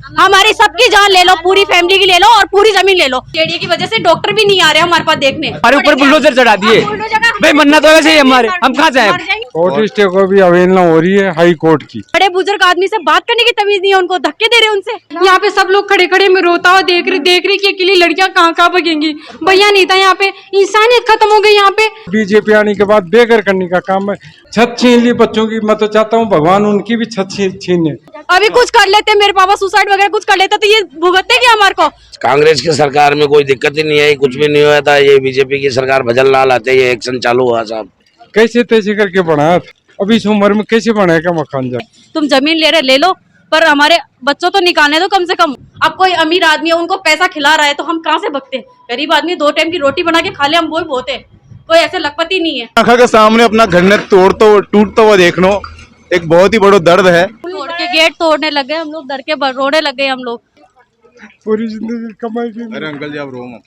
हमारी सबकी जान ले लो, पूरी फैमिली की ले लो और पूरी जमीन ले लो। जेडीए की वजह से डॉक्टर भी नहीं आ रहे हमारे पास देखने। हमारे ऊपर बुलडोजर चढ़ा दिए भाई, मन्ना तो वैसे ही हमारे, हम कहाँ जाए। कोर्ट स्टे को भी अवहेलना हो रही है हाई कोर्ट की। बड़े बुजुर्ग आदमी से बात करने की तमीज नहीं है उनको, धक्के दे रहे उनसे। यहाँ पे सब लोग खड़े खड़े में रोता हुआ देख रही कि अकेली लड़कियां कहाँ भगेंगी। भैया नहीं था यहाँ पे, इंसानियत खत्म हो गई यहाँ पे। बीजेपी आने के बाद बेघर करने का काम है, छत छीन ली बच्चों की। मैं तो चाहता हूँ भगवान उनकी भी छत छीने। अभी कुछ कर लेते, मेरे पापा सुसाइड वगैरह कुछ कर लेते तो ये भुगतते क्या हमारे को। कांग्रेस की सरकार में कोई दिक्कत ही नहीं आई, कुछ भी नहीं हुआ था। ये बीजेपी की सरकार भजन लाल आते ये एक्शन चालू हुआ साहब। कैसे तैसे करके बनाया, अभी इस उम्र में कैसे बनाएगा मकान जा। तुम जमीन ले रहे ले लो, पर हमारे बच्चों तो निकालने दो कम से कम। अब कोई अमीर आदमी है उनको पैसा खिला रहा है तो हम कहाँ से भगते। गरीब आदमी 2 टाइम की रोटी बना के खा ले, हम वो ही बहुत है। कोई ऐसे लखपति नहीं है। आंखों के सामने अपना घर ने टूटता हुआ देखना एक बहुत ही बड़ा दर्द है। तोड़ के गेट तोड़ने लग गए हम लोग, डर के रोने लग गए हम लोग। पूरी जिंदगी कमाई की। अरे अंकल जी आप रो मत।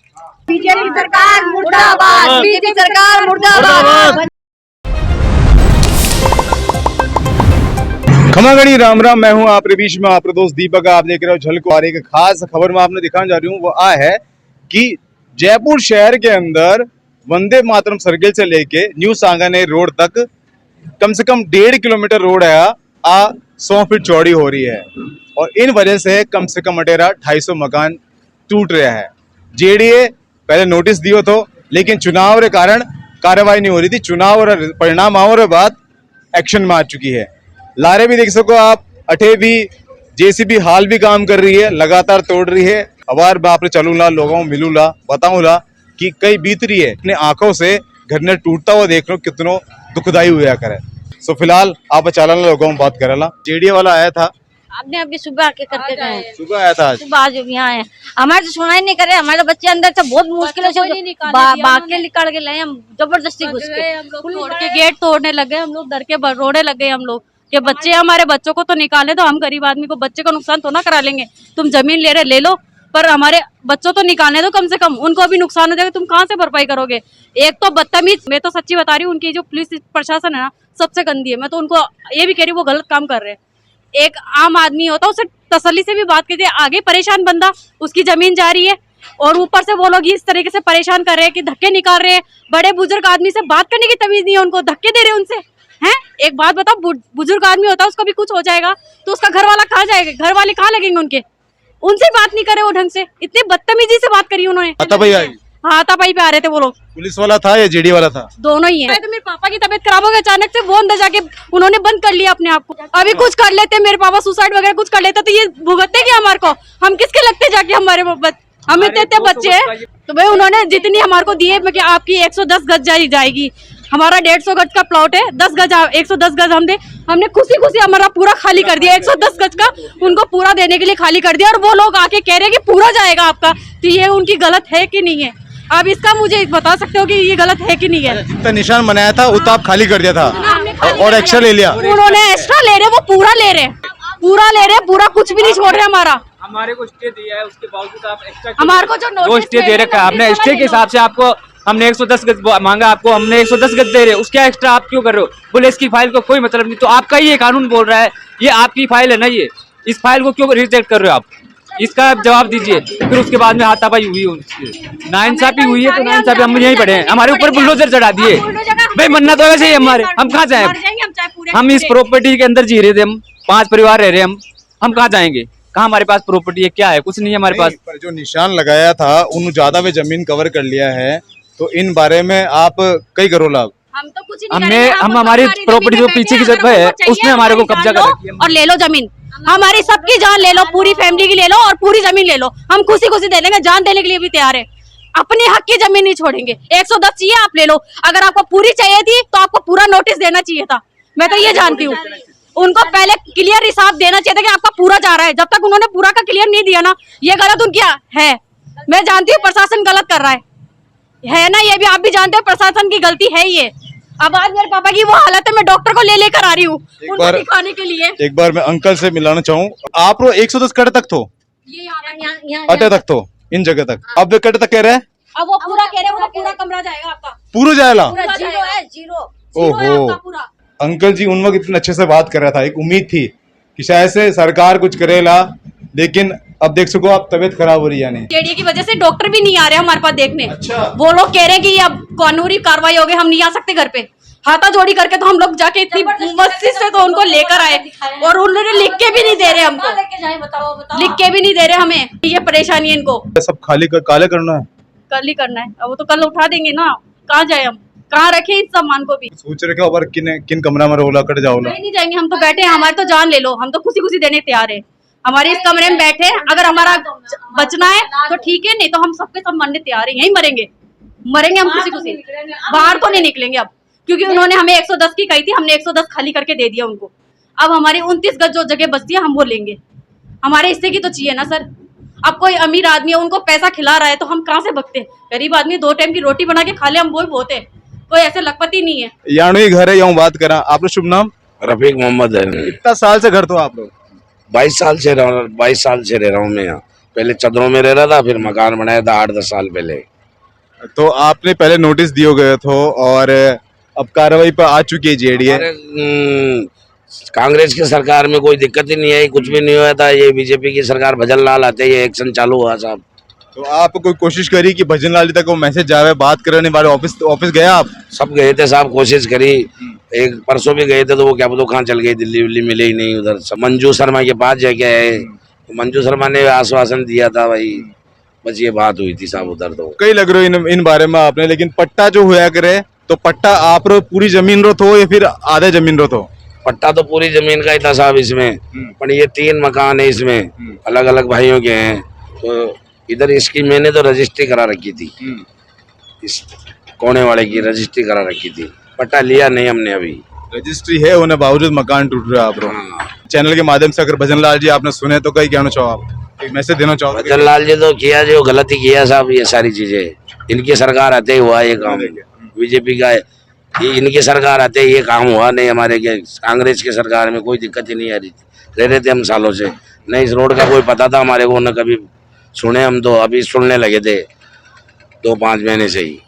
बीजेपी सरकार मुर्दाबाद, बीजेपी सरकार मुर्दाबाद। खमागणी राम राम, मैं हूं आपके बीच में आपका दोस्त दीपक। आप देख रहे हो झलको। और एक खास खबर मैं आपने दिखाने जा रही हूं, वो आ है कि जयपुर शहर के अंदर वंदे मातरम सर्किल से लेके न्यू सांगानेर रोड तक कम से कम 1.5 किलोमीटर रोड है 100 फीट चौड़ी हो रही है। और इन वजह से कम से कम 250 मकान टूट रहा है। जेडीए पहले नोटिस दियो तो, लेकिन चुनाव के कारण कार्रवाई नहीं हो रही थी। चुनाव और परिणाम आओ के बाद एक्शन में आ चुकी है। लारे भी देख सको आप, अठे भी जेसीबी हाल भी काम कर रही है, लगातार तोड़ रही है। अबार बाप रे चलू ला, लोगों मिलू ला, बताऊं ला कि कई बीत रही है। अपने आंखों से घर ने टूटता हुआ देख लो, कितनो दुखदाई हुआ करे। सो फिलहाल आप चालन लोगों बात करेला। जेडीए वाला आया था, आपने अभी सुबह आके करके गए। सुबह आया था, सुबह आज यहाँ आए। हमारे तो सुनाई नहीं करे, हमारे बच्चे अंदर से बहुत मुश्किल से भाग के निकाल के लाए। हम जबरदस्ती घुस के तोड़ के गेट तोड़ने लगे हम लोग, डर के रोने लगे हम लोग कि बच्चे, हमारे बच्चों को तो निकाले तो हम गरीब आदमी को बच्चे को नुकसान तो ना करा लेंगे। तुम जमीन ले रहे ले लो, पर हमारे बच्चों तो निकालने दो कम से कम। उनको अभी नुकसान हो जाएगा, तुम कहाँ से भरपाई करोगे। एक तो बदतमीज, मैं तो सच्ची बता रही हूँ, उनकी जो पुलिस प्रशासन है ना सबसे गंदी है। मैं तो उनको ये भी कह रही हूँ वो गलत काम कर रहे हैं। एक आम आदमी होता उसे तसल्ली से भी बात करते, आगे परेशान बंदा, उसकी जमीन जा रही है और ऊपर से वो लोग इस तरीके से परेशान कर रहे हैं कि धक्के निकाल रहे हैं। बड़े बुजुर्ग आदमी से बात करने की तमीज नहीं है उनको, धक्के दे रहे हैं उनसे हैं। एक बात बताओ, बुजुर्ग आदमी होता है उसको भी कुछ हो जाएगा तो उसका घर वाला कहाँ जाएगा, घर वाले कहाँ लगेंगे उनके। उनसे बात नहीं करे वो ढंग से, इतनी बदतमीजी से बात करी उन्होंने। हाँ तापाई पे आ रहे थे वो लोग। पुलिस वाला था या जेडी वाला था? दोनों ही है। तो मेरे पापा की तबीयत खराब हो गई अचानक से, वो अंदर जाके उन्होंने बंद कर लिया अपने आप को। अभी कुछ कर लेते, मेरे पापा सुसाइड वगैरह कुछ कर लेते तो ये भुगतते क्या हमारे को। हम किसके लगते जाके, हमारे हम इतने बच्चे हैं तो भाई उन्होंने जितनी हमारे को दिए कि आपकी 110 गज जाएगी। हमारा 150 गज का प्लॉट है, 10 गज 110 गज हमने खुशी हमारा पूरा खाली कर दिया। 110 गज का उनको पूरा देने के लिए खाली कर दिया और वो लोग आके कह रहे हैं कि पूरा जाएगा आपका। तो ये उनकी गलत है कि नहीं है? आप इसका मुझे बता सकते हो कि ये गलत है कि नहीं है? तो निशान बनाया था वो तो आप खाली कर दिया था और एक्स्ट्रा ले लिया। उन्होंने एक्स्ट्रा ले रहे, वो पूरा ले रहे, पूरा कुछ भी नहीं छोड़ रहे। हमारे को स्टे दिया है, उसके बावजूद आप एक्स्ट्रा हमारे को जो वो स्टे दे रखा है आपने, स्टे के हिसाब से आपको हमने 110 गज मांगा, आपको हमने 110 गज दे रहे, उसके एक्स्ट्रा आप क्यों कर रहे हो? बोले इसकी फाइल को कोई मतलब नहीं। तो आपका ही ये कानून बोल रहा है, ये आपकी फाइल है ना, ये इस फाइल को क्यों रिजेक्ट कर रहे हो आप? इसका जवाब दीजिए। फिर उसके बाद में हाथापाई हुई है, नाइंसाफी हुई है, तो नाइंसाफी हम यहीं पड़े हैं। हमारे ऊपर बुलडोजर चढ़ा दिए भाई, मन्ना तो वैसे ही हमारे, हम कहाँ जाए। हम इस प्रॉपर्टी के अंदर जी रहे थे, हम 5 परिवार रह रहे हैं, हम कहाँ जाएंगे? कहाँ हमारे पास प्रॉपर्टी है, क्या है? कुछ नहीं है हमारे पास। पर जो निशान लगाया था उन ज्यादा में जमीन कवर कर लिया है, तो इन बारे में आप कई करो लाभ। हम तो कुछ हम हमारी प्रॉपर्टी जो पीछे की जगह है उसमें हमारे को कब्जा कर रखी है। और ले लो जमीन, हमारी सबकी जान ले लो, पूरी फैमिली की ले लो और पूरी जमीन ले लो। हम खुशी दे देंगे, जान देने के लिए भी तैयार है। अपने हक की जमीन नहीं छोड़ेंगे। 110 चाहिए आप ले लो, अगर आपको पूरी चाहिए थी तो आपको पूरा नोटिस देना चाहिए था। मैं तो ये जानती हूँ, उनको पहले क्लियर हिसाब देना चाहिए था कि आपका पूरा जा रहा है। जब तक उन्होंने पूरा का क्लियर नहीं दिया ना, ये गलत उनकी है। मैं जानती हूँ प्रशासन गलत कर रहा है ना, ये भी आप भी जानते हो प्रशासन की गलती है ये। अब आज मेरे पापा की वो हालत है, मैं डॉक्टर को लेकर आ रही हूँ उनको दिखाने के लिए। एक बार मैं अंकल से मिलाना चाहूँ। आप 110 कट तक तो अटे तक तो इन जगह तक, अब वे कट तक कह रहे हैं। अब वो पूरा कह रहे हैं, पूरा कमरा जाएगा आपका, पूरा जाएगा। जीरो है, जीरो ओहो, अंकल जी उन वक्त इतने अच्छे से बात कर रहा था, एक उम्मीद थी कि शायद से सरकार कुछ करेला, लेकिन अब देख सको आप तबीयत खराब हो रही है यानी। जेडीए की वजह से डॉक्टर भी नहीं आ रहे हमारे पास देखने। अच्छा। वो लोग कह रहे हैं कि अब कानूनी कार्रवाई हो गई, हम नहीं आ सकते घर पे। हाथा जोड़ी करके तो हम लोग जाके इतनी मस्ती से तो उनको लेकर आए और उन्होंने लिख के भी नहीं दे रहे हमको, लिख के भी नहीं दे रहे हमें। ये परेशानी है इनको। सब खाली काले करना है, कल ही करना है। अब वो तो कल उठा देंगे ना, कहाँ जाए हम, कहाँ रखे इस सामान को भी। सोच रहे क्या किन कमरा में रोला कट जाओ ना। नहीं जाएंगे, हम तो बैठे हैं, हमारे तो जान ले लो, हम तो खुशी खुशी देने तैयार है। हमारे इस कमरे में बैठे, अगर हमारा बचना है तो ठीक है, नहीं तो हम सबके सब मरने तैयार है, यहीं मरेंगे हम खुशी खुशी। बाहर तो नहीं निकलेंगे अब, क्योंकि उन्होंने हमें 110 की कही थी, हमने 110 खाली करके दे दिया उनको। अब हमारी 29 गज जो जगह बचती है हम वो लेंगे, हमारे हिस्से की तो चाहिए ना सर। अब कोई अमीर आदमी है, उनको पैसा खिला रहा है तो हम कहाँ से बकते? गरीब आदमी 2 टाइम की रोटी बना के खा ले, हम वो ही बहुत है, कोई ऐसे लखपति नहीं है। यानो ही घर है, यूँ बात करा। आपका शुभ नाम? रफीक मोहम्मद है। कितना साल से घर तो आप लोग? 22 साल से रह रहा हूँ मैं यहाँ। पहले चदरों में रह रहा था, फिर मकान बनाया था 8-10 साल पहले। तो आपने पहले नोटिस दिए गए थे और अब कार्रवाई पर आ चुकी है जेडीए। कांग्रेस की सरकार में कोई दिक्कत ही नहीं आई, कुछ भी नहीं हुआ था। ये बीजेपी की सरकार भजन लाल आते ये एक्शन चालू हुआ साहब। तो आप कोई कोशिश करी कि भजन लाल जी तक वो मैसेज जावे, बात करने वाले ऑफिस गया आप? सब गए थे साहब, कोशिश करी। एक परसों भी गए थे तो वो क्या पता कहाँ चल गई, दिल्ली मिले ही नहीं। उधर मंजू शर्मा के पास जाके आए, तो मंजू शर्मा ने आश्वासन दिया था भाई, बस ये बात हुई थी साहब उधर। तो कई लग रहे हो इन बारे में आपने, लेकिन पट्टा जो हुआ करे तो पट्टा आप पूरी जमीन रो तो या फिर आधे जमीन रो तो? पट्टा तो पूरी जमीन का ही था साहब इसमें, पर ये 3 मकान है इसमें, अलग अलग भाइयों के हैं। तो इधर इसकी मैंने तो रजिस्ट्री करा रखी थी, इस कोने वाले की रजिस्ट्री करा रखी थी, पट्टा लिया नहीं हमने अभी। रजिस्ट्री है उन्हें बावजूद मकान टूट रहा है आप लोग। चैनल के माध्यम से अगर भजन लाल जी आपने सुने तो कहीं कहना चाहो आप, एक मैसेज देना चाहो? भजन लाल जी तो किया जो गलत ही किया साहब, ये सारी चीजें इनकी सरकार आते ही हुआ ये काम, बीजेपी का इनकी सरकार आते ही ये काम हुआ। नहीं हमारे कांग्रेस की सरकार में कोई दिक्कत ही नहीं आ रही थी, रह रहे थे हम सालों से। नहीं इस रोड का कोई पता था हमारे को, न कभी सुने, हम तो अभी सुनने लगे थे 2-5 महीने से ही।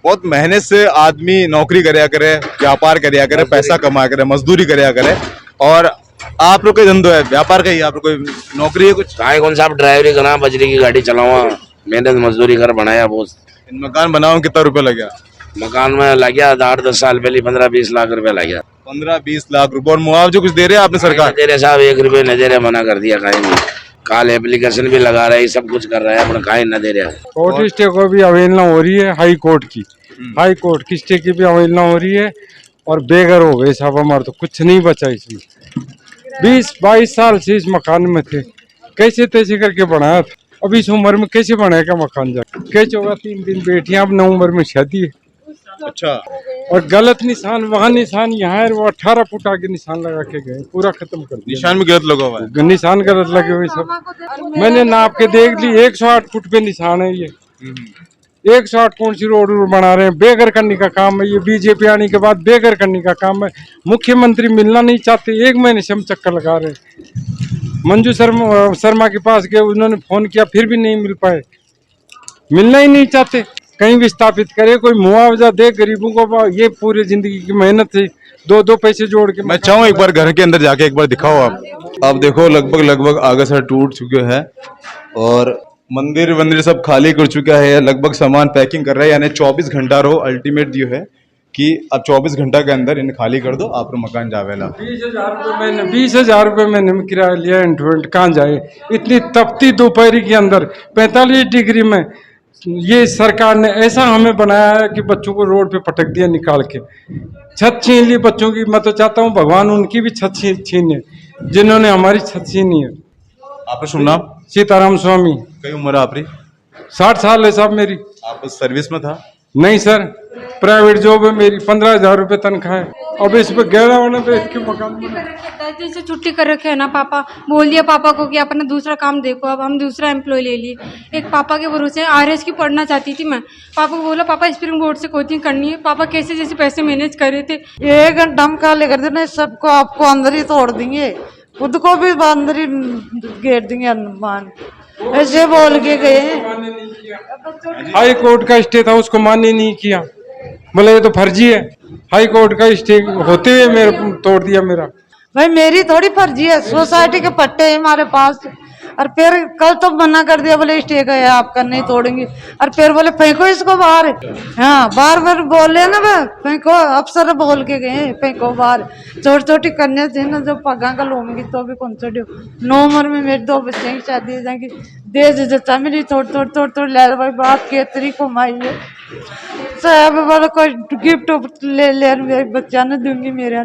बहुत मेहनत से आदमी नौकरी करया करे, व्यापार करया करे, पैसा कमा करे, मजदूरी करया करे। और आप लोग का धंधो है, व्यापार का ही, आप लोग कोई नौकरी है कुछ? कौन सा ड्राइवरी करा, बजरी की गाड़ी चलावा, मेहनत मजदूरी कर बनाया बहुत। मकान बनाओ कितना रुपया लगा? मकान में लग गया 8-10 साल पहले 15-20 लाख रुपया लग गया। 15-20 लाख रुपए। और मुआवजा कुछ दे रहे हैं आपने सरकार? दे रहे साहब, 1 रुपये न दे रहे, मना कर दिया। कहीं नहीं, काल एप्लीकेशन भी लगा रहे, सब कुछ कर रहा है, अपना कहीं न दे रहा है। कोर्ट स्टे को भी अवहेलना हो रही है, हाई कोर्ट की स्टे की भी अवहेलना हो रही है। और बेघर हो गए साहब, हमारे तो कुछ नहीं बचा इसमें। 20-22 साल से इस मकान में थे, कैसे तैसे करके बनाया था। अब इस उम्र में कैसे बनाएगा मकान जाकर? कैसे होगा? 3 बेटियां, अब 9 उम्र में शादी है। अच्छा। और गलत निशान, वहाँ निशान यहाँ है, वो 18 फुट आगे निशान लगा के गए, पूरा खत्म कर दिया। निशान में गलत लगा हुआ है, निशान गलत लगे हुए सब। मैंने नाप के देख ली, 108 फुट पे निशान है ये। 108 कौन सी रोड बना रहे हैं? बेघर करने का काम है ये। बीजेपी आने के बाद बेघर करने का काम है। मुख्यमंत्री मिलना नहीं चाहते, 1 महीने से हम चक्कर लगा रहे हैं। मंजू शर्मा के पास गए, उन्होंने फोन किया, फिर भी नहीं मिल पाए। मिलना ही नहीं चाहते। कहीं विस्थापित करे, कोई मुआवजा दे गरीबों को। ये पूरी जिंदगी की मेहनत थी, 2 पैसे जोड़ के। मैं चाहूँ एक बार घर के अंदर जाके एक बार दिखाओ आप देखो लगभग आगे से टूट चुके हैं और मंदिर सब खाली कर चुका है। लगभग सामान पैकिंग कर रहा है, यानी 24 घंटा रहो। अल्टीमेट जो है कि अब 24 घंटा के अंदर इन्हें खाली कर दो, आप मकान जावेला। 20,000 रुपये मैंने किराया लिया। इंटरवेंट कहाँ जाए? इतनी तपती दोपहरी के अंदर 45 डिग्री में ये सरकार ने ऐसा हमें बनाया है कि बच्चों को रोड पे पटक दिया निकाल के। छत छीन ली बच्चों की। मैं तो चाहता हूँ भगवान उनकी भी छत छीने, जिन्होंने हमारी छत छीनी है। आपका शुभ नाम? सीताराम स्वामी। कई उम्र आपकी? 60 साल है साहब मेरी। आप सर्विस में था? नहीं सर, प्राइवेट जॉब है मेरी। 15,000 रुपये तनख्वाह है। अब इस पे गहरा होने पे इसके मकान 10 दिन से छुट्टी कर रखे है ना। पापा बोल दिया पापा को कि अपना दूसरा काम देखो। अब हम दूसरा एम्प्लॉय ले लिए। एक पापा के भरोसे RS की पढ़ना चाहती थी मैं। पापा को बोला पापा स्प्रिंग बोर्ड से कोचिंग करनी है। पापा कैसे जैसे पैसे मैनेज कर रहे थे। 1 घंटा हम काले कर देना, सबको आपको अंदर ही तोड़ देंगे, खुद को भी अंदर ही घेर देंगे। अनुमान ऐसे बोल के गए। हाई कोर्ट का स्टे था, उसको मान्य नहीं किया। बोले ये तो फर्जी है। हाई कोर्ट का स्टे होते हुए मेरे तोड़ दिया मेरा। भाई मेरी थोड़ी फर्जी है, सोसाइटी के पट्टे है हमारे पास। और फिर कल तो मना कर दिया, बोले स्टे का है आपका, नहीं तोड़ेंगे। और फिर बोले फेंको इसको बाहर। हाँ, बार बार बोले ना, वह फेंको, अफसर बोल के गए फेंको बाहर। छोटी छोटी कन्या थी ना जो पगा का लूंगी तो भी कौन सा 9 उम्र में मेरे 2 बच्चे की शादी जाएंगी, दे देता मेरी थोड़ी ले भाई, बाप के तरी कमाई है सब वाला, कोई गिफ्ट ले मेरे बच्चा ने दूंगी, मेरे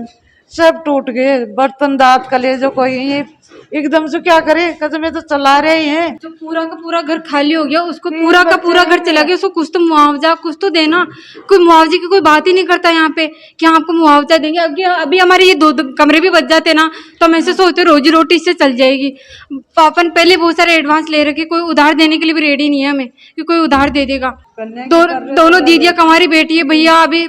सब टूट गए, बर्तन दांत कले जो कोई ये एकदम से क्या करे, कसम में तो चला रहे ही हैं। जो पूरा का पूरा घर खाली हो गया, उसको पूरा का पूरा घर चला गया, उसको कुछ तो मुआवजा कुछ तो देना। कोई मुआवजे की कोई बात ही नहीं करता यहाँ पे कि हम आपको मुआवजा देंगे। अभी हमारे ये 2 कमरे भी बच जाते ना तो हम ऐसे सोचते रोजी रोटी इससे चल जाएगी। पापा ने पहले बहुत सारे एडवांस ले रखे, कोई उधार देने के लिए भी रेडी नहीं है हमें कि कोई उधार दे देगा। दोनों दीदियां कमारी बेटी है भैया, अभी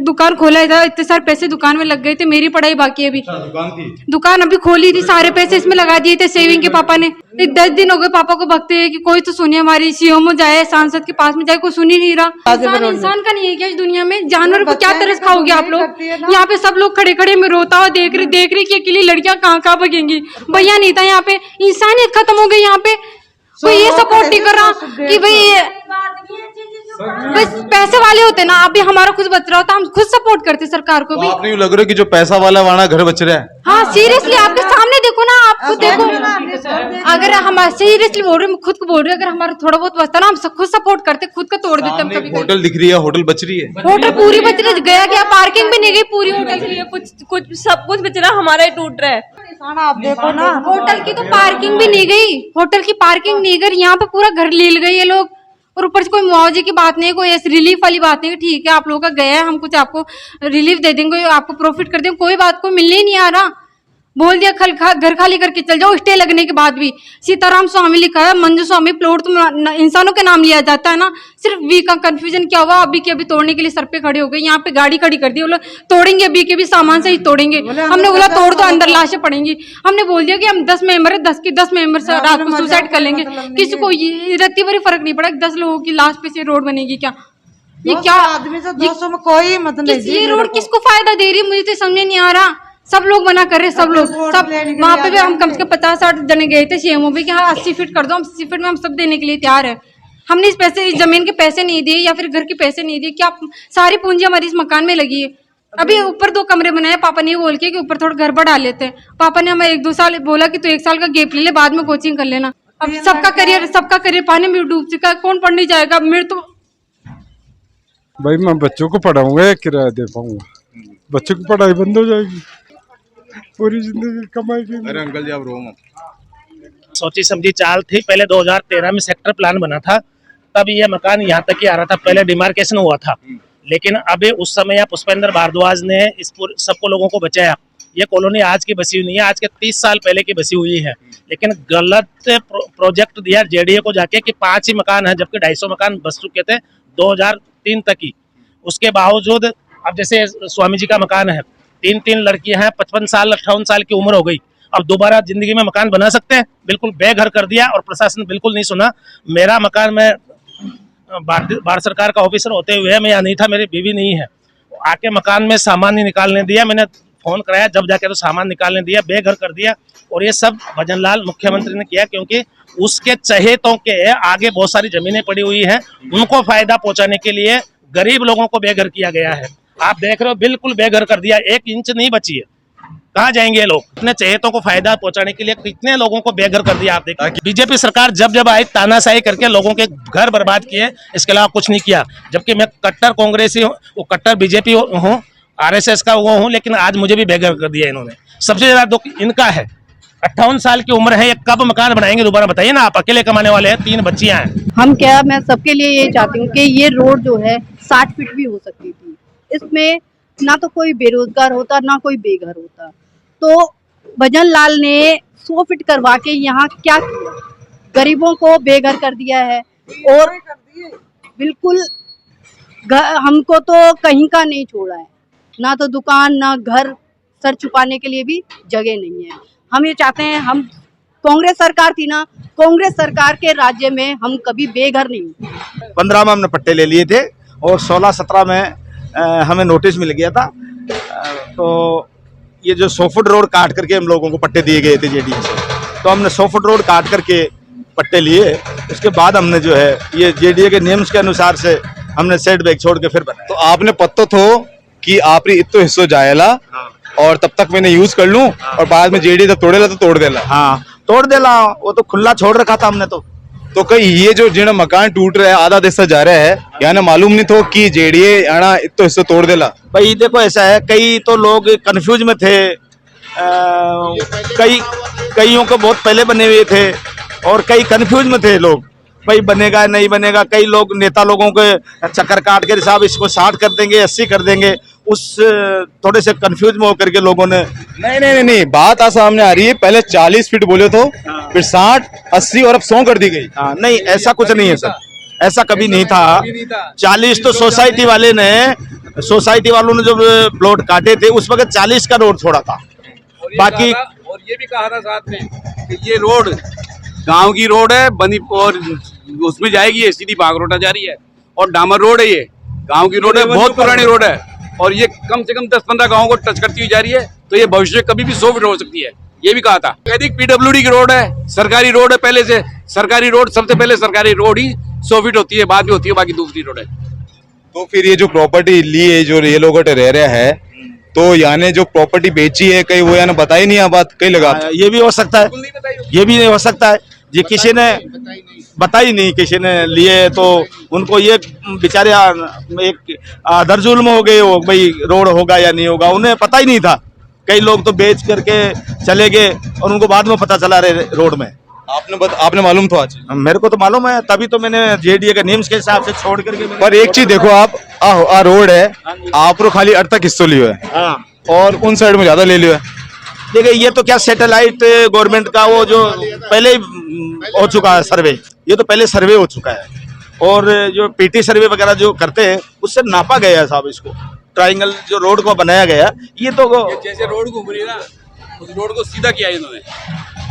दुकान खोला था, इतने सारे पैसे दुकान में लग गए थे, मेरी पढ़ाई बाकी है। अभी दुकान अभी खोली थी, सारे पैसे इसमें लगा दिए थे सेविंग के पापा ने। 10 दिन हो गए पापा को बकते हैं कि कोई तो सुने, हमारी सीएम जाए, सांसद के पास में जाए, कोई सुन ही नहीं रहा। इंसान का नहीं है क्या इस दुनिया में? जानवर को क्या तरस खाओगे आप लोग? यहाँ पे सब लोग खड़े खड़े में रोता हुआ देख रहे कि अकेली लड़कियां कहाँ भगेंगी। भैया नहीं था यहाँ पे, इंसानियत खत्म हो गई यहाँ पे। कोई ये सपोर्ट नहीं कर रहा कि भाई बस पैसे वाले होते ना, अभी हमारा कुछ बच रहा होता हम खुद सपोर्ट करते सरकार को भी। आपने यूँ लग रहा है कि जो पैसा वाला वाला घर बच रहा है। हाँ सीरियसली, आपके सामने देखो ना, आपको देखो, अगर हम सीरियसली बोल रहे, खुद को बोल रहे, अगर हमारा थोड़ा बहुत बचता ना, हम खुद सपोर्ट करते, खुद का तोड़ देते हम कभी। होटल दिख रही है, होटल बच रही है, होटल पूरी बच रही, गया पार्किंग भी नहीं गई, पूरी होटल के लिए कुछ सब कुछ बच रहा, हमारा ही टूट रहा है। आप देखो ना, होटल की तो पार्किंग भी नहीं गई, होटल की पार्किंग नहीं गई, यहाँ पे पूरा घर ले गए ये लोग। और ऊपर से कोई मुआवजे की बात नहीं, कोई ऐसी रिलीफ वाली बात नहीं, ठीक है आप लोगों का गया है, हम कुछ आपको रिलीफ दे देंगे, आपको प्रॉफिट कर देंगे, कोई बात को मिलने ही नहीं आ रहा। बोल दिया घर खाली करके चल जाओ, स्टे लगने के बाद भी। सीताराम स्वामी लिखा है, मंजू स्वामी प्लॉट तो इंसानों के नाम लिया जाता है ना। सिर्फ वी का कंफ्यूजन क्या हुआ, अभी के अभी तोड़ने के लिए सर पे खड़े हो गए, यहाँ पे गाड़ी खड़ी कर दी, बोला तोड़ेंगे अभी के भी सामान से ही तोड़ेंगे। हमने बोला तोड़ तो अंदर लाशें पड़ेंगी। हमने बोल दिया कि हम 10 मेंबर है, 10 मेंबर से रात को सुसाइड कर लेंगे, किसी को रत्ती भरी फर्क नहीं पड़ा। 10 लोगों की लाश पे से रोड बनेगी क्या? ये क्या आदमी से 200 में कोई मतलब, ये रोड किसको फायदा दे रही है, मुझे तो समझ नहीं आ रहा। सब लोग मना कर रहे, सब लोग, सब वहाँ पे भी हम कम से कम 50-60 जने गए थे सीएमओ भी कि हाँ 80 फीट कर दो, हम 80 फीट में हम सब देने के लिए तैयार है। हमने इस जमीन के पैसे नहीं दिए या फिर घर के पैसे नहीं दिए, क्या सारी पूंजी हमारी इस मकान में लगी है। अभी ऊपर 2 कमरे बनाए, पापा ने बोल के कि ऊपर थोड़ा घर बढ़ा लेते हैं। पापा ने हमें 1-2 साल बोला कि तू 1 साल का गैप ले ले, बाद में कोचिंग कर लेना। अब सबका करियर पानी में डूब चुका है, कौन पढ़ने जाएगा? मेरे तो भाई मैं बच्चों को पढ़ाऊंगा या किराया दे पाऊंगा? बच्चों की पढ़ाई बंद हो जाएगी, पूरी जिंदगी कमाई की। अरे अंकल जी आप रो मत। सोची समझी चाल थी। पहले 2013 में सेक्टर प्लान बना था, तब ये मकान यहाँ तक ही आ रहा था, पहले डिमार्केशन हुआ था। लेकिन अभी उस समय पुष्पेंद्र भारद्वाज ने इस सबको लोगों को बचाया। ये कॉलोनी आज की बसी हुई नहीं है, आज के 30 साल पहले की बसी हुई है। लेकिन गलत प्रोजेक्ट दिया जेडीए को जाके कि 5 ही मकान है, जबकि 250 मकान बस चुके थे 2003 तक ही। उसके बावजूद अब जैसे स्वामी जी का मकान है, 3 लड़कियां हैं, 55 साल 58 साल की उम्र हो गई, अब दोबारा जिंदगी में मकान बना सकते हैं? बिल्कुल बेघर कर दिया और प्रशासन बिल्कुल नहीं सुना। मेरा मकान में भारत सरकार का ऑफिसर होते हुए मैं यहाँ नहीं था, मेरी बीवी नहीं है, आके मकान में सामान नहीं निकालने दिया। मैंने फोन कराया, जब जाके तो सामान निकालने दिया, बेघर कर दिया। और ये सब भजन लाल मुख्यमंत्री ने किया, क्योंकि उसके चहेतों के आगे बहुत सारी जमीनें पड़ी हुई हैं, उनको फायदा पहुंचाने के लिए गरीब लोगों को बेघर किया गया है। आप देख रहे हो, बिल्कुल बेघर कर दिया, 1 इंच नहीं बची है। कहाँ जाएंगे ये लोग? अपने चहेतों को फायदा पहुंचाने के लिए कितने लोगों को बेघर कर दिया। आप देखिए, बीजेपी सरकार जब आई, तानाशाही करके लोगों के घर बर्बाद किए, इसके अलावा कुछ नहीं किया। जबकि मैं कट्टर कांग्रेसी हूँ, वो कट्टर बीजेपी हूँ, RSS का वो हूँ, लेकिन आज मुझे भी बेघर कर दिया इन्होंने। सबसे ज्यादा दुख इनका है। 58 साल की उम्र है, ये कब मकान बनाएंगे दोबारा बताइए ना। आप अकेले कमाने वाले हैं, 3 बच्चियां हैं। मैं सबके लिए ये चाहती हूँ कि ये रोड जो है 60 फीट भी हो सकती थी, इसमें ना तो कोई बेरोजगार होता ना कोई बेघर होता। तो भजन लाल ने 100 फीट करवा के यहाँ क्या किया? गरीबों को बेघर कर दिया है और बिल्कुल हमको तो कहीं का नहीं छोड़ा है, ना तो दुकान ना घर, सर छुपाने के लिए भी जगह नहीं है। हम ये चाहते हैं, हम कांग्रेस सरकार थी ना, कांग्रेस सरकार के राज्य में हम कभी बेघर नहीं हुए। 15 में हमने पट्टे ले लिए थे और 16-17 में हमें नोटिस मिल गया था। तो ये जो 100 फुट रोड काट करके हम लोगों को पट्टे दिए गए थे जेडीए से, तो हमने 100 फुट रोड काट करके पट्टे लिए, उसके बाद हमने जो है ये जेडीए के नियम के अनुसार से हमने सेट बैक छोड़ के फिर बनाया। तो आपने पत्तो थो कि आपरी इतो हिस्सो जाएला और तब तक मैंने यूज कर लूं और बाद में जेडी जब तोड़ेला तो तोड़ देला। हाँ तोड़ देला, वो तो खुला छोड़ रखा था हमने। तो कहीं ये जो जिन मकान टूट रहा है आधा दिशा जा रहा है, यानी मालूम नहीं थो कि जेडीए आना इतो हिस्सो तोड़ देला। भाई देखो ऐसा है, कई तो लोग कंफ्यूज में थे, कईयों को बहुत पहले बने हुए थे और कई कंफ्यूज में थे लोग, भाई बनेगा नहीं बनेगा। कई लोग नेता लोगों के चक्कर काट के साहब इसको 60 कर देंगे 80 कर देंगे, उस थोड़े से कंफ्यूज में होकर के लोगों ने नहीं बात आ सामने आ रही है। पहले 40 फीट बोले तो फिर 60 80 और अब 100 कर दी गई। हाँ नहीं ऐसा कुछ नहीं है सर, ऐसा कभी नहीं था। 40 तो सोसाइटी वालों ने जब प्लॉट काटे थे उस वक्त 40 का रोड छोड़ा था। बाकी और ये भी कहा था साथ में कि ये रोड गांव की रोड है बनी और उसमें जाएगी, ये सीधी बागरोटा जा रही है और डामर रोड है, ये गांव की रोड है, बहुत पुरानी रोड है और ये कम से कम 10-15 गांवों को टच करती हुई जा रही है। तो ये भविष्य कभी भी 100 फीट हो सकती है, ये भी कहा था। यदि पीडब्ल्यूडी की रोड है, सरकारी रोड है, पहले से सरकारी रोड, सबसे पहले सरकारी रोड ही 100 फीट होती है, बाद में होती है बाकी दूसरी रोड है। तो फिर ये जो प्रॉपर्टी ली है जो ये लोग रह रहे हैं, तो यानी जो प्रॉपर्टी बेची है कहीं वो यानी बताई नहीं है बात, कहीं लगा ये भी हो सकता है, ये भी नहीं हो सकता है। ये किसी ने बताई नहीं, किसी ने लिए तो उनको ये बेचारे एक दर जुल्म हो गए हो, भाई रोड होगा या नहीं होगा, उन्हें पता ही नहीं था। कई लोग तो बेच करके चले गए और उनको बाद में पता चला रहे रोड में। आपने मालूम था आज? मेरे को तो मालूम है, तभी तो मैंने जेडीए के नियम के हिसाब से छोड़ करके। पर एक चीज देखो, आप आ रोड है, आप तो खाली अर्ध तक हिस्सों लियो है और उन साइड में ज्यादा ले लियो है। देखिए ये तो क्या सैटेलाइट गवर्नमेंट का वो जो पहले ही हो चुका है सर्वे, ये तो पहले सर्वे हो चुका है और जो पीटी सर्वे वगैरह जो करते हैं उससे नापा गया है साहब। इसको ट्रायंगल जो रोड को बनाया गया, ये तो जैसे रोड घूम रही है ना, उस रोड को सीधा किया इन्होंने,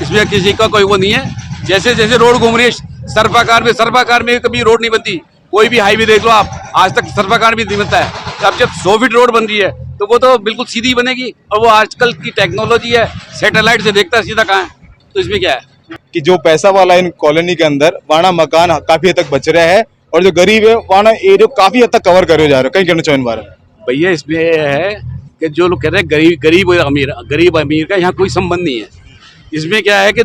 इसमें किसी का कोई वो नहीं है। जैसे जैसे रोड घूम रही है, सर्पाकार में कभी रोड नहीं बनती, कोई भी हाईवे देख लो आप, आज तक सर्पाकार भी नहीं बनता है। अब जब 100 फीट रोड बन रही है तो वो तो बिल्कुल सीधी बनेगी और वो आजकल की टेक्नोलॉजी है, सैटेलाइट से देखता है सीधा कहाँ है, तो इसमें क्या है कि जो पैसा वाला इन कॉलोनी के अंदर वहाँ मकान काफी हद तक बच रहा है और जो गरीब है वहाँ एरिया काफी हद तक कवर करे जा रहे हो। कहीं कहना चाहिए बारे में भैया, इसमें है कि जो लोग कह रहे हैं गरीब अमीर का यहाँ कोई संबंध नहीं है। इसमें क्या है कि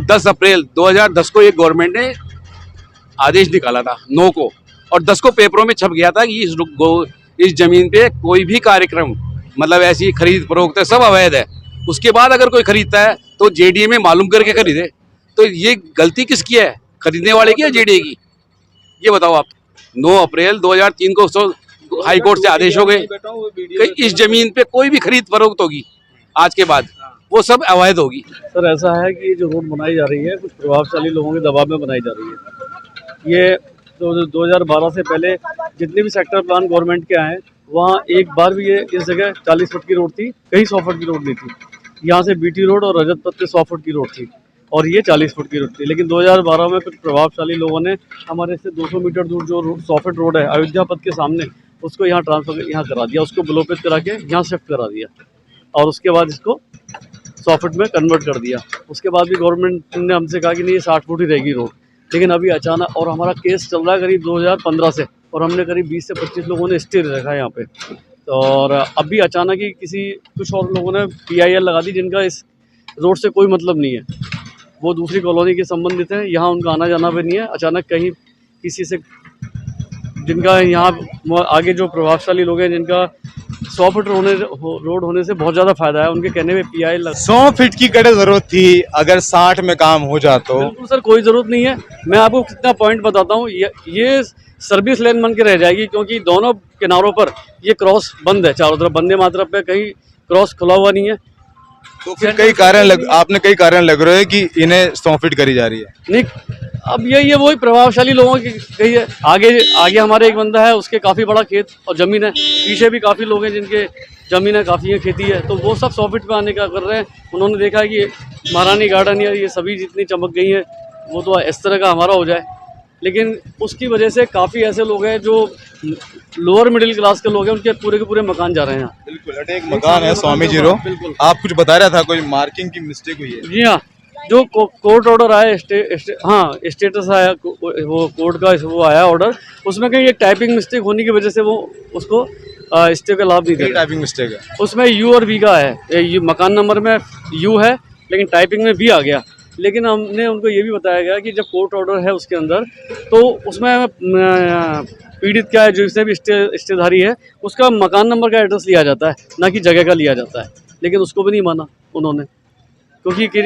10 अप्रैल 2010 को एक गवर्नमेंट ने आदेश निकाला था 9 को और 10 को पेपरों में छप गया था कि इस जमीन पे कोई भी कार्यक्रम मतलब ऐसी खरीद फरोख्त है सब अवैध है। उसके बाद अगर कोई खरीदता है तो जेडीए में मालूम करके खरीदे। तो ये गलती किसकी है, खरीदने वाले की या जेडीए की, ये बताओ आप। 9 अप्रैल 2003 को हाई कोर्ट से आदेश हो गए कि इस जमीन पे कोई भी खरीद फरोख्त होगी आज के बाद वो सब अवैध होगी। सर ऐसा है कि जो रोड बनाई जा रही है कुछ प्रभावशाली लोगों के दबाव में बनाई जा रही है। ये तो 2012 से पहले जितने भी सेक्टर प्लान गवर्नमेंट के आए वहाँ एक बार भी ये इस जगह 40 फुट की रोड थी, कहीं 100 फुट की रोड नहीं थी। यहाँ से बीटी रोड और रजत पथ पे 100 फुट की रोड थी और ये 40 फुट की रोड थी। लेकिन 2012 में कुछ प्रभावशाली लोगों ने हमारे से 200 मीटर दूर जो 100 फुट रोड है अयोध्या पथ के सामने, उसको यहाँ ट्रांसफर यहाँ करा दिया, उसको विलोपित करा के यहाँ शिफ्ट करा दिया और उसके बाद इसको 100 फुट में कन्वर्ट कर दिया। उसके बाद भी गवर्नमेंट ने हमसे कहा कि नहीं ये 60 फुट ही रहेगी रोड। लेकिन अभी अचानक, और हमारा केस चल रहा है करीब 2015 से और हमने करीब 20 से 25 लोगों ने स्टे रखा है यहाँ पे। और अभी अचानक ही कुछ और लोगों ने PIL लगा दी जिनका इस रोड से कोई मतलब नहीं है, वो दूसरी कॉलोनी के संबंधित हैं, यहाँ उनका आना जाना भी नहीं है। अचानक कहीं किसी से जिनका यहाँ आगे जो प्रभावशाली लोग हैं जिनका 100 फुट रोड होने से बहुत ज़्यादा फायदा है, उनके कहने में PIL 100 फीट की कड़े जरूरत थी, अगर 60 में काम हो जाता तो। बिल्कुल सर, कोई ज़रूरत नहीं है। मैं आपको कितना पॉइंट बताता हूँ, ये सर्विस लेन बन के रह जाएगी क्योंकि दोनों किनारों पर ये क्रॉस बंद है, चारों तरफ वंदे मातरम पे कहीं क्रॉस खुला हुआ नहीं है। तो फिर आपने कई कारण लग रहे हैं कि इन्हें 100 फीट करी जा रही है। नहीं, अब यही है वही प्रभावशाली लोगों की कही है। आगे हमारे एक बंदा है, उसके काफ़ी बड़ा खेत और ज़मीन है, पीछे भी काफ़ी लोग हैं जिनके ज़मीन है, काफ़ी है, खेती है, तो वो सब 100 फीट पे आने का कर रहे हैं। उन्होंने देखा है कि महारानी गार्डन या ये सभी जितनी चमक गई हैं वो तो इस तरह का हमारा हो जाए। लेकिन उसकी वजह से काफ़ी ऐसे लोग हैं जो लोअर मिडिल क्लास के लोग हैं, उनके पूरे के पूरे मकान जा रहे हैं। बिल्कुल, एक मकान है स्वामी जी रो, आप कुछ बता रहा था कोई मार्किंग की मिस्टेक हुई है? जी हाँ, जो कोर्ट ऑर्डर आया स्टेटस आया वो कोर्ट का वो आया ऑर्डर, उसमें कहीं एक टाइपिंग मिस्टेक होने की वजह से वो उसको स्टे का लाभ नहीं दे रहा। टाइपिंग मिस्टेक है उसमें यू और वी का है, ये मकान नंबर में यू है लेकिन टाइपिंग में वी आ गया। लेकिन हमने उनको ये भी बताया गया कि जब कोर्ट ऑर्डर है उसके अंदर तो उसमें पीड़ित क्या है, जो इसने भी स्टेधारी है, उसका मकान नंबर का एड्रेस लिया जाता है, ना कि जगह का लिया जाता है। लेकिन उसको भी नहीं माना उन्होंने, क्योंकि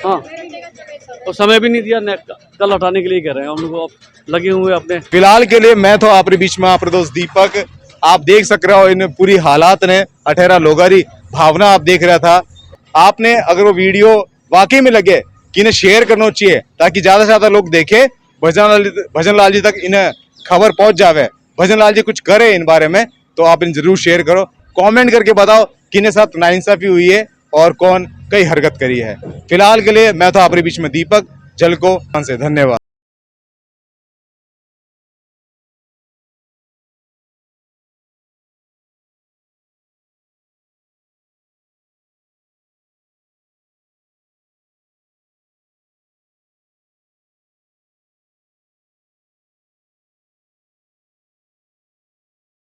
हाँ और समय भी नहीं दिया, कल हटाने के लिए कह रहे हैं। हम लोग लगे हुए अपने। फिलहाल के लिए मैं तो आपके बीच में आपके दोस्त दीपक, आप देख सक रहे हो इन पूरी हालात ने अठेरा लोगारी भावना आप देख रहा था। आपने अगर वो वीडियो वाकई में लगे कि इन्हें शेयर करना चाहिए ताकि ज्यादा से ज्यादा लोग देखे, भजन लाल जी तक इन्हें खबर पहुंच जावे, भजन लाल जी कुछ करे इन बारे में, तो आप इन जरूर शेयर करो, कमेंट करके बताओ कि इन्हें साथ नाइंसाफी हुई है और कौन कई हरकत करी है। फिलहाल के लिए मैं तो आपके बीच में दीपक, झलको से धन्यवाद।